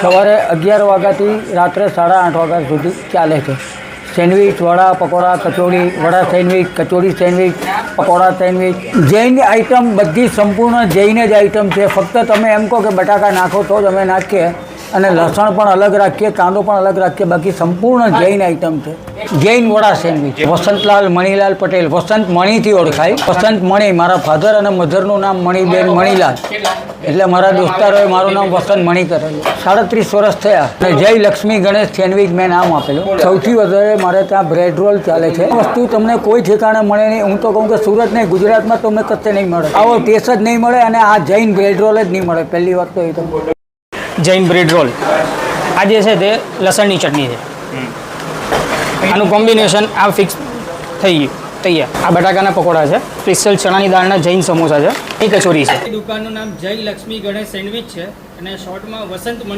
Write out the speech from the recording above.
સવારે 11 વાગ્યાથી રાત્રે 8:30 વાગ્યા સુધી ચાલે છે। સેન્ડવિચ, વડા, pakoda, kachori, vada sandwich, kachori sandwich, pakoda sandwich, Jain item બધી સંપૂર્ણ જૈન જ આઈટમ છે। ફક્ત તમે એમ કહો કે બટાકા નાખો તો જ અમે નાખીએ, અને લસણ પણ અલગ રાખીએ, કાંદો પણ અલગ રાખીએ, બાકી સંપૂર્ણ જૈન આઈટમ છે। જૈન વડા સેન્ડવિચ, વસંતલાલ મણીલાલ પટેલ, વસંત મણીથી ઓળખાય। વસંત મણી, મારા ફાધર અને મધરનું નામ મણીબેન મણીલાલ, એટલે મારા દોસ્તારોએ મારું નામ વસંત મણી કરેલું। 37 વર્ષ થયા અને જય લક્ષ્મી ગણેશ સેન્ડવિચ મેં નામ આપેલું। સૌથી વધારે મારે ત્યાં બ્રેડ રોલ ચાલે છે। વસ્તુ તમને કોઈ ઠેકાણે મળે નહીં। હું તો કહું કે સુરત નહીં, ગુજરાતમાં તમને કશે નહીં મળે, આવો ટેસ્ટ જ નહીં મળે, અને આ જૈન બ્રેડ રોલ જ નહીં મળે। પહેલી વાત તો એ તો જૈન બ્રેડ રોલ આ જે છે તે લસણની ચટણી છે, આનું કોમ્બિનેશન આ ફિક્સ થઈ ગયું તૈયાર। આ બટાકાના પકોડા છે, સ્પેશિયલ ચણાની દાળના જૈન સમોસા છે, એ કચોરી છે। દુકાનનું નામ જય લક્ષ્મી ગણેશ સેન્ડવિચ છે અને શોર્ટમાં વસંત મણી